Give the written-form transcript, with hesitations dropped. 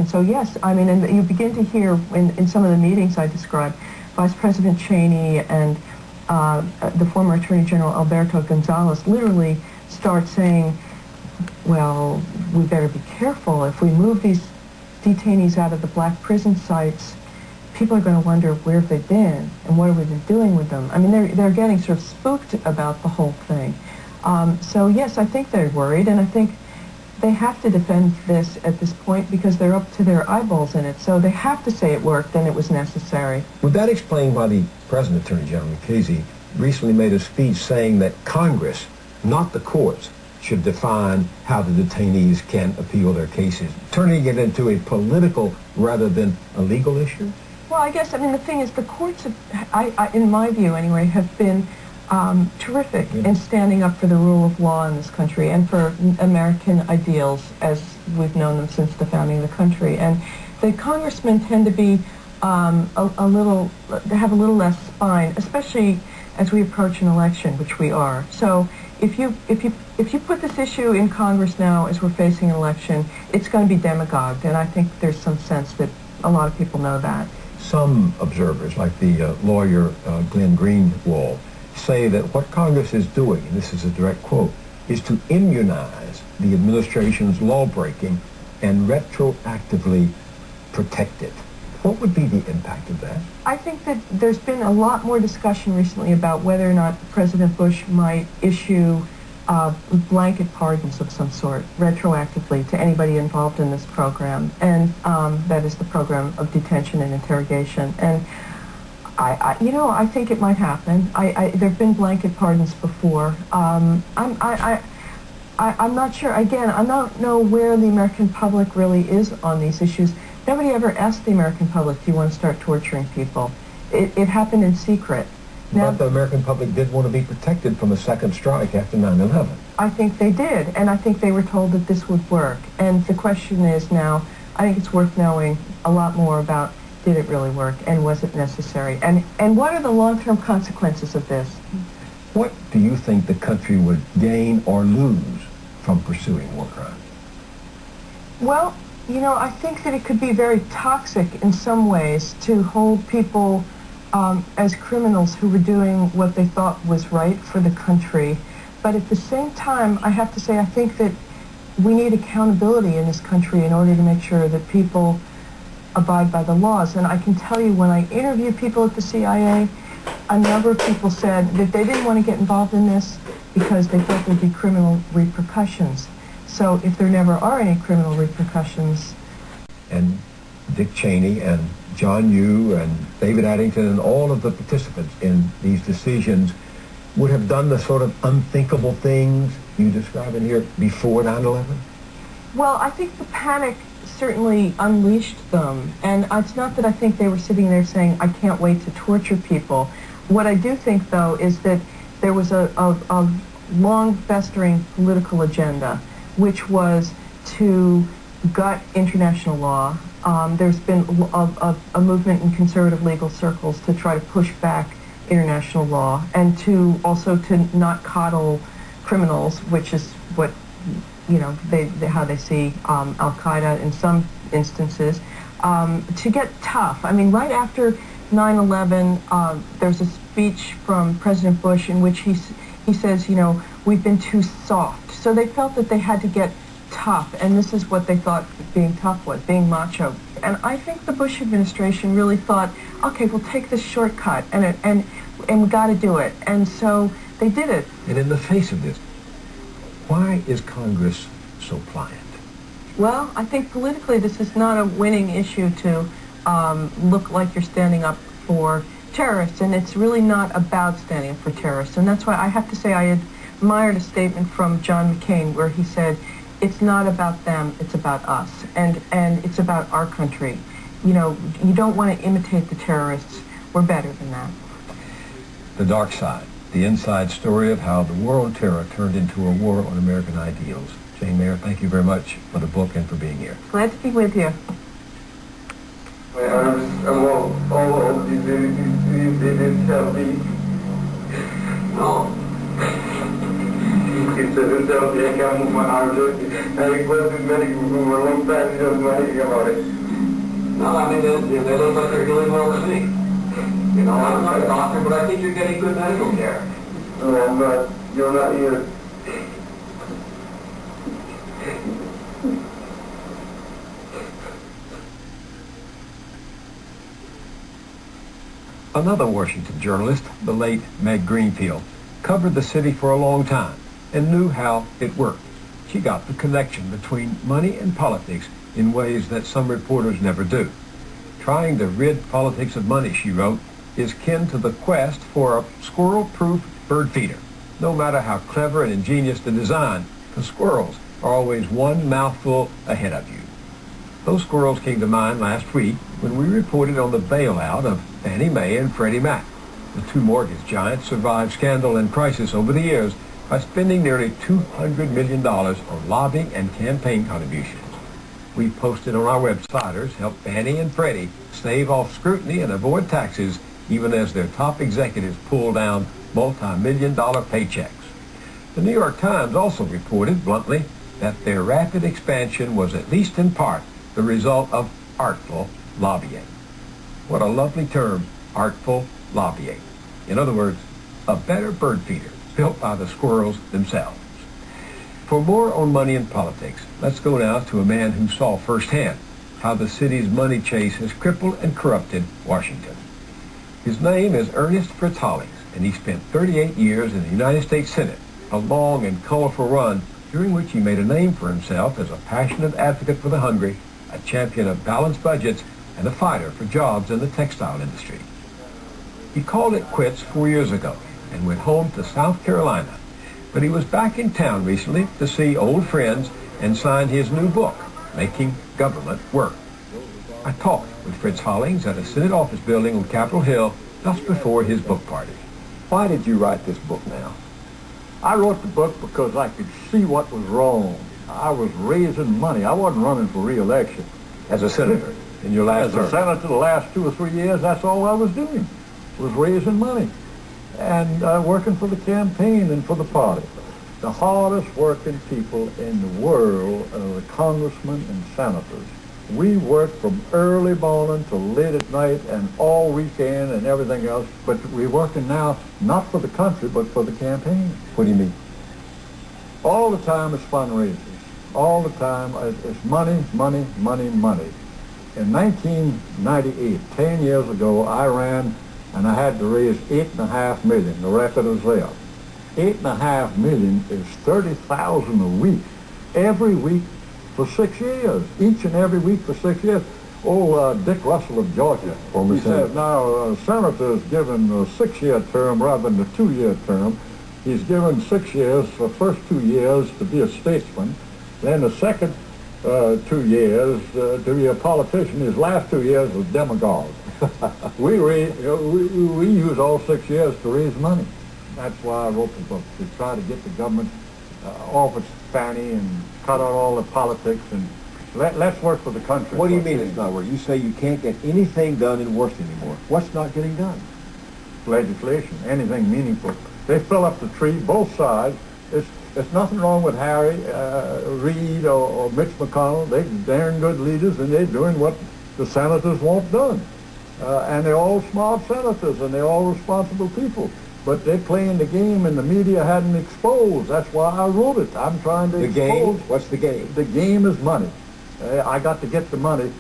So yes, I mean, and you begin to hear in some of the meetings I described, Vice President Cheney and the former Attorney General Alberto Gonzales literally start saying, well, we better be careful. If we move these detainees out of the black prison sites, people are going to wonder where have they been and what have we been doing with them. I mean, they're getting sort of spooked about the whole thing. So yes, I think they're worried, and I think they have to defend this at this point because they're up to their eyeballs in it. So they have to say it worked and it was necessary. Would that explain why the present Attorney General Mukasey recently made a speech saying that Congress, not the courts, should define how the detainees can appeal their cases, turning it into a political rather than a legal issue? Well, I guess, I mean, the thing is, the courts, in my view anyway, have been terrific in standing up for the rule of law in this country and for American ideals as we've known them since the founding of the country. And the congressmen tend to be have a little less spine, especially as we approach an election, which we are. So if you put this issue in Congress now as we're facing an election, it's going to be demagogued, and I think there's some sense that a lot of people know that. Some observers, like the lawyer Glenn Greenwald, say that what Congress is doing, and this is a direct quote, is to immunize the administration's law-breaking and retroactively protect it. What would be the impact of that? I think that there's been a lot more discussion recently about whether or not President Bush might issue blanket pardons of some sort retroactively to anybody involved in this program, and that is the program of detention and interrogation. And I think it might happen. There have been blanket pardons before. I'm not sure. Again, I don't know where the American public really is on these issues. Nobody ever asked the American public, do you want to start torturing people? It happened in secret. Now, but the American public did want to be protected from a second strike after 9/11. I think they did, and I think they were told that this would work. And the question is now, I think it's worth knowing a lot more about, did it really work, and was it necessary? And what are the long-term consequences of this? What do you think the country would gain or lose from pursuing war crimes? Well, I think that it could be very toxic in some ways to hold people as criminals who were doing what they thought was right for the country. But at the same time, I have to say, I think that we need accountability in this country in order to make sure that people abide by the laws. And I can tell you, when I interview people at the CIA, a number of people said that they didn't want to get involved in this because they thought there'd be criminal repercussions. So if there never are any criminal repercussions... And Dick Cheney and John Yoo and David Addington and all of the participants in these decisions would have done the sort of unthinkable things you describe in here before 9/11? Well, I think the panic certainly unleashed them. And it's not that I think they were sitting there saying, I can't wait to torture people. What I do think, though, is that there was a long-festering political agenda, which was to gut international law. There's been a movement in conservative legal circles to try to push back international law and to also to not coddle criminals, which is what, how they see Al-Qaeda in some instances, to get tough. I mean, right after 9/11, there's a speech from President Bush in which he says, we've been too soft. So they felt that they had to get tough, and this is what they thought being tough was, being macho. And I think the Bush administration really thought, okay, we'll take this shortcut, and we got to do it. And so they did it. And in the face of this, why is Congress so pliant? Well, I think politically this is not a winning issue to look like you're standing up for terrorists, and it's really not about standing up for terrorists. And that's why I have to say I admired a statement from John McCain where he said, it's not about them, it's about us, and it's about our country. You don't want to imitate the terrorists. We're better than that. The Dark Side, the inside story of how the war on terror turned into a war on American ideals. Jane Moyer, thank you very much for the book and for being here. Glad to be with you. All of these didn't tell me. No. said, "Don't you come my arms up?" And he was medical for a long time. He doesn't know anything about it. No, I mean, they look like they're doing well to me. You know, I'm not a doctor, but I think you're getting good medical care. No, I'm not. You're not either. Another Washington journalist, the late Meg Greenfield, covered the city for a long time and knew how it worked. She got the connection between money and politics in ways that some reporters never do. Trying to rid politics of money, she wrote, is kin to the quest for a squirrel-proof bird feeder. No matter how clever and ingenious the design, the squirrels are always one mouthful ahead of you. Those squirrels came to mind last week when we reported on the bailout of Fannie Mae and Freddie Mac. The two mortgage giants survived scandal and crisis over the years by spending nearly $200 million on lobbying and campaign contributions. We posted on our websiters help Fannie and Freddie stave off scrutiny and avoid taxes even as their top executives pull down multi-million-dollar paychecks. The New York Times also reported bluntly that their rapid expansion was at least in part the result of artful lobbying. What a lovely term, artful lobbying. In other words, a better bird feeder built by the squirrels themselves. For more on money and politics, let's go now to a man who saw firsthand how the city's money chase has crippled and corrupted Washington. His name is Ernest Fritz Hollings, and he spent 38 years in the United States Senate, a long and colorful run during which he made a name for himself as a passionate advocate for the hungry, a champion of balanced budgets, and a fighter for jobs in the textile industry. He called it quits 4 years ago and went home to South Carolina, but he was back in town recently to see old friends and sign his new book, Making Government Work. I talked with Fritz Hollings at a Senate office building on Capitol Hill just before his book party. Why did you write this book now? I wrote the book because I could see what was wrong. I was raising money. I wasn't running for re-election. As a senator in your last term? As a senator the last 2 or 3 years, that's all I was doing, was raising money and working for the campaign and for the party. The hardest working people in the world are the congressmen and senators. We work from early morning to late at night and all weekend and everything else, but we're working now not for the country, but for the campaign. What do you mean? All the time it's fundraisers. All the time it's money, money, money, money. In 1998, 10 years ago, I ran and I had to raise $8.5 million. The record is there. $8.5 million is $30,000 a week, every week for 6 years, each and every week for 6 years. Dick Russell of Georgia, he said, now a senator is given a 6-year term rather than a 2-year term. He's given 6 years, the first 2 years to be a statesman, then the second 2 years to be a politician, his last 2 years as demagogue. we use all 6 years to raise money. That's why I wrote the book, to try to get the government off its fanny and cut out all the politics and let's work for the country. What do you mean it's not working? You say you can't get anything done in Washington anymore. What's not getting done? Legislation, anything meaningful. They fill up the tree, both sides. There's nothing wrong with Harry, Reid, or Mitch McConnell. They're darn good leaders, and they're doing what the senators want done. And they're all smart senators, and they're all responsible people. But they're playing the game, and the media hadn't exposed. That's why I wrote it. I'm trying to expose. The game? What's the game? The game is money. I got to get the money.